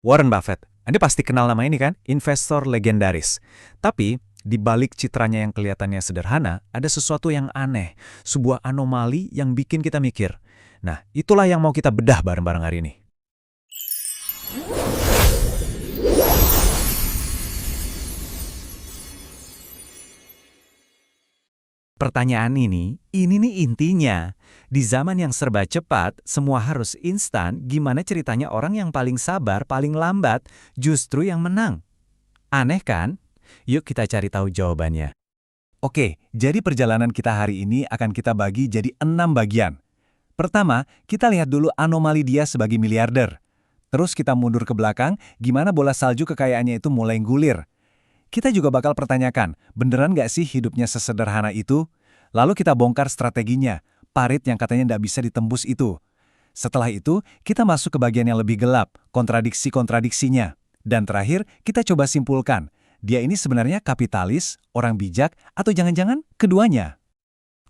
Warren Buffett. Anda pasti kenal nama ini kan? Investor legendaris. Tapi, di balik citranya yang kelihatannya sederhana, ada sesuatu yang aneh. Sebuah anomali yang bikin kita mikir. Nah, itulah yang mau kita bedah bareng-bareng hari ini. Pertanyaan ini nih intinya. Di zaman yang serba cepat, semua harus instan, gimana ceritanya orang yang paling sabar, paling lambat, justru yang menang? Aneh kan? Yuk kita cari tahu jawabannya. Oke, jadi perjalanan kita hari ini akan kita bagi jadi 6 bagian. Pertama, kita lihat dulu anomali dia sebagai miliarder. Terus kita mundur ke belakang, gimana bola salju kekayaannya itu mulai gulir. Kita juga bakal pertanyakan, beneran nggak sih hidupnya sesederhana itu? Lalu kita bongkar strateginya, parit yang katanya nggak bisa ditembus itu. Setelah itu, kita masuk ke bagian yang lebih gelap, kontradiksi-kontradiksinya. Dan terakhir, kita coba simpulkan, dia ini sebenarnya kapitalis, orang bijak, atau jangan-jangan keduanya?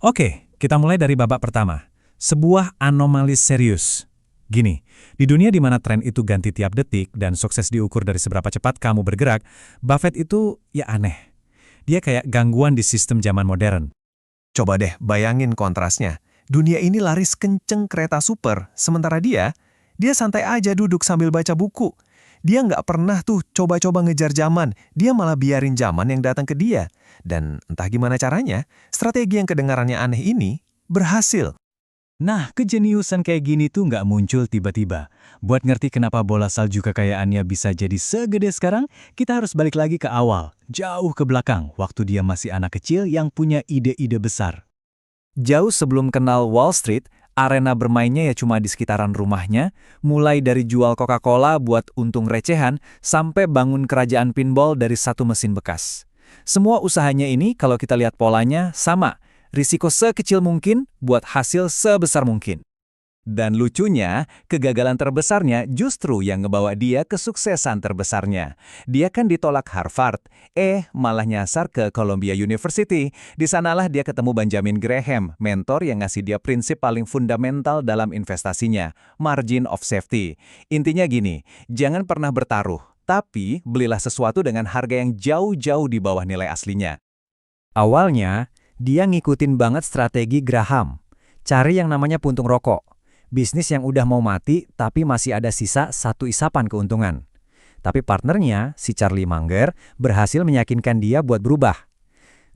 Oke, kita mulai dari babak pertama. Sebuah anomali serius. Gini, di dunia di mana tren itu ganti tiap detik dan sukses diukur dari seberapa cepat kamu bergerak, Buffett itu ya aneh. Dia kayak gangguan di sistem zaman modern. Coba deh bayangin kontrasnya. Dunia ini laris kenceng kereta super, sementara dia santai aja duduk sambil baca buku. Dia nggak pernah tuh coba-coba ngejar zaman, dia malah biarin zaman yang datang ke dia. Dan entah gimana caranya, strategi yang kedengarannya aneh ini berhasil. Nah, kejeniusan kayak gini tuh nggak muncul tiba-tiba. Buat ngerti kenapa bola salju kekayaannya bisa jadi segede sekarang, kita harus balik lagi ke awal, jauh ke belakang, waktu dia masih anak kecil yang punya ide-ide besar. Jauh sebelum kenal Wall Street, arena bermainnya ya cuma di sekitaran rumahnya, mulai dari jual Coca-Cola buat untung recehan, sampai bangun kerajaan pinball dari satu mesin bekas. Semua usahanya ini kalau kita lihat polanya sama, risiko sekecil mungkin buat hasil sebesar mungkin. Dan lucunya, kegagalan terbesarnya justru yang ngebawa dia kesuksesan terbesarnya. Dia kan ditolak Harvard, malah nyasar ke Columbia University. Di sanalah dia ketemu Benjamin Graham, mentor yang ngasih dia prinsip paling fundamental dalam investasinya, margin of safety. Intinya gini, jangan pernah bertaruh, tapi belilah sesuatu dengan harga yang jauh-jauh di bawah nilai aslinya. Awalnya, dia ngikutin banget strategi Graham. Cari yang namanya puntung rokok. Bisnis yang udah mau mati, tapi masih ada sisa satu isapan keuntungan. Tapi partnernya, si Charlie Munger, berhasil meyakinkan dia buat berubah.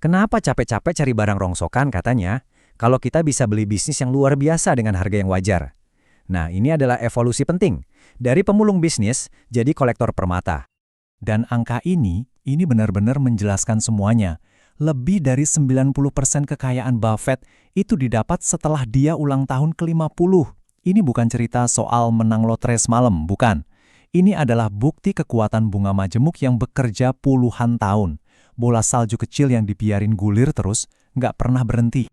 Kenapa capek-capek cari barang rongsokan katanya, kalau kita bisa beli bisnis yang luar biasa dengan harga yang wajar. Nah, ini adalah evolusi penting. Dari pemulung bisnis, jadi kolektor permata. Dan angka ini benar-benar menjelaskan semuanya. Lebih dari 90% kekayaan Buffett itu didapat setelah dia ulang tahun ke-50. Ini bukan cerita soal menang lotre semalam, bukan. Ini adalah bukti kekuatan bunga majemuk yang bekerja puluhan tahun. Bola salju kecil yang dibiarin gulir terus, nggak pernah berhenti.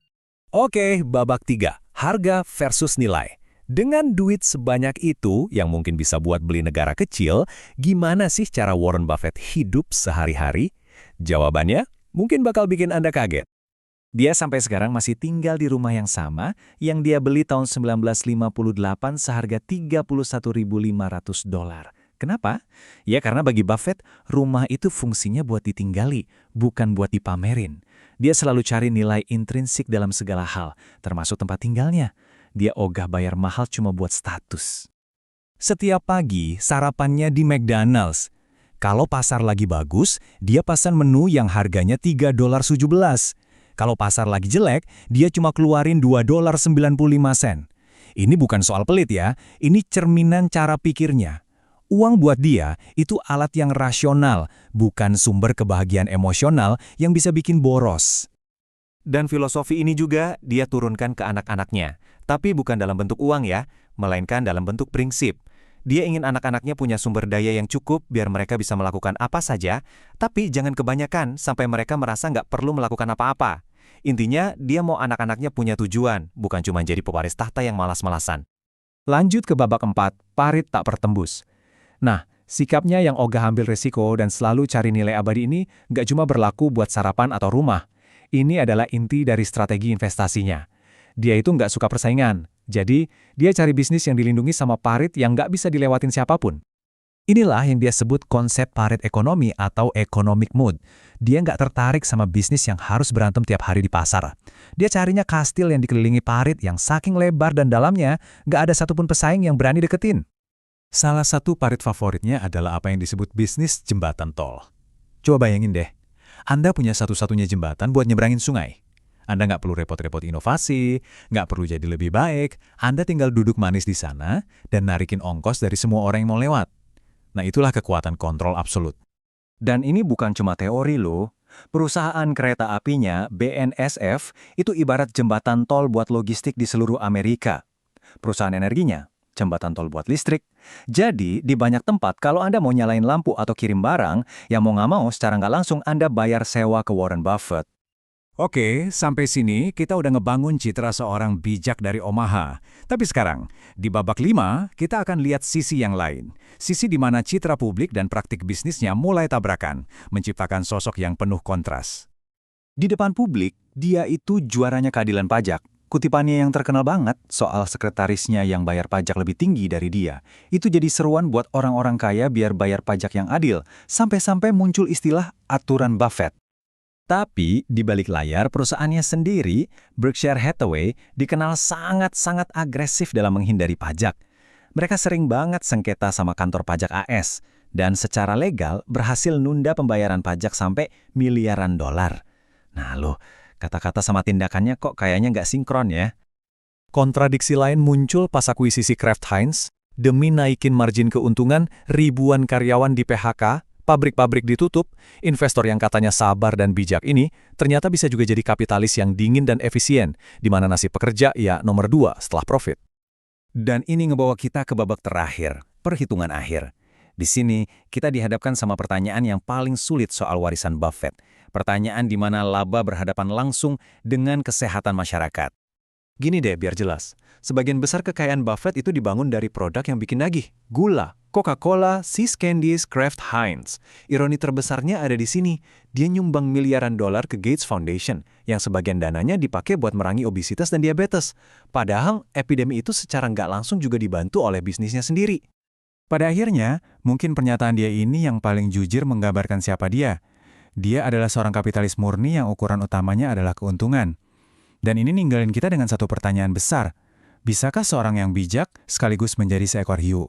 Oke, babak 3. Harga versus nilai. Dengan duit sebanyak itu, yang mungkin bisa buat beli negara kecil, gimana sih cara Warren Buffett hidup sehari-hari? Jawabannya mungkin bakal bikin Anda kaget. Dia sampai sekarang masih tinggal di rumah yang sama, yang dia beli tahun 1958 seharga $31.500. Kenapa? Ya karena bagi Buffett, rumah itu fungsinya buat ditinggali, bukan buat dipamerin. Dia selalu cari nilai intrinsik dalam segala hal, termasuk tempat tinggalnya. Dia ogah bayar mahal cuma buat status. Setiap pagi, sarapannya di McDonald's. Kalau pasar lagi bagus, dia pesan menu yang harganya $3.17. Kalau pasar lagi jelek, dia cuma keluarin $2.95. Ini bukan soal pelit ya, ini cerminan cara pikirnya. Uang buat dia itu alat yang rasional, bukan sumber kebahagiaan emosional yang bisa bikin boros. Dan filosofi ini juga dia turunkan ke anak-anaknya. Tapi bukan dalam bentuk uang ya, melainkan dalam bentuk prinsip. Dia ingin anak-anaknya punya sumber daya yang cukup biar mereka bisa melakukan apa saja, tapi jangan kebanyakan sampai mereka merasa nggak perlu melakukan apa-apa. Intinya, dia mau anak-anaknya punya tujuan, bukan cuma jadi pewaris tahta yang malas-malasan. Lanjut ke babak 4, parit tak pertembus. Nah, sikapnya yang ogah ambil resiko dan selalu cari nilai abadi ini nggak cuma berlaku buat sarapan atau rumah. Ini adalah inti dari strategi investasinya. Dia itu nggak suka persaingan, jadi dia cari bisnis yang dilindungi sama parit yang nggak bisa dilewatin siapapun. Inilah yang dia sebut konsep parit ekonomi atau economic mood. Dia nggak tertarik sama bisnis yang harus berantem tiap hari di pasar. Dia carinya kastil yang dikelilingi parit yang saking lebar dan dalamnya nggak ada satupun pesaing yang berani deketin. Salah satu parit favoritnya adalah apa yang disebut bisnis jembatan tol. Coba bayangin deh, Anda punya satu-satunya jembatan buat nyebrangin sungai. Anda nggak perlu repot-repot inovasi, nggak perlu jadi lebih baik, Anda tinggal duduk manis di sana dan narikin ongkos dari semua orang yang mau lewat. Nah, itulah kekuatan kontrol absolut. Dan ini bukan cuma teori loh. Perusahaan kereta apinya, BNSF, itu ibarat jembatan tol buat logistik di seluruh Amerika. Perusahaan energinya, jembatan tol buat listrik. Jadi, di banyak tempat, kalau Anda mau nyalain lampu atau kirim barang, ya mau nggak mau secara nggak langsung Anda bayar sewa ke Warren Buffett. Oke, sampai sini kita udah ngebangun citra seorang bijak dari Omaha. Tapi sekarang, di babak 5, kita akan lihat sisi yang lain. Sisi di mana citra publik dan praktik bisnisnya mulai tabrakan, menciptakan sosok yang penuh kontras. Di depan publik, dia itu juaranya keadilan pajak. Kutipannya yang terkenal banget soal sekretarisnya yang bayar pajak lebih tinggi dari dia. Itu jadi seruan buat orang-orang kaya biar bayar pajak yang adil, sampai-sampai muncul istilah aturan Buffett. Tapi di balik layar perusahaannya sendiri, Berkshire Hathaway, dikenal sangat-sangat agresif dalam menghindari pajak. Mereka sering banget sengketa sama kantor pajak AS, dan secara legal berhasil nunda pembayaran pajak sampai miliaran dolar. Nah loh, kata-kata sama tindakannya kok kayaknya nggak sinkron ya. Kontradiksi lain muncul pas akuisisi Kraft Heinz. Demi naikin margin keuntungan, ribuan karyawan di PHK, pabrik-pabrik ditutup, investor yang katanya sabar dan bijak ini ternyata bisa juga jadi kapitalis yang dingin dan efisien, di mana nasib pekerja ya nomor 2 setelah profit. Dan ini ngebawa kita ke babak terakhir, perhitungan akhir. Di sini, kita dihadapkan sama pertanyaan yang paling sulit soal warisan Buffett. Pertanyaan di mana laba berhadapan langsung dengan kesehatan masyarakat. Gini deh biar jelas, sebagian besar kekayaan Buffett itu dibangun dari produk yang bikin nagih, gula. Coca-Cola, See's Candies, Kraft Heinz. Ironi terbesarnya ada di sini. Dia nyumbang miliaran dolar ke Gates Foundation, yang sebagian dananya dipakai buat merangi obesitas dan diabetes. Padahal, epidemi itu secara nggak langsung juga dibantu oleh bisnisnya sendiri. Pada akhirnya, mungkin pernyataan dia ini yang paling jujur menggambarkan siapa dia. Dia adalah seorang kapitalis murni yang ukuran utamanya adalah keuntungan. Dan ini ninggalin kita dengan satu pertanyaan besar. Bisakah seorang yang bijak sekaligus menjadi seekor hiu?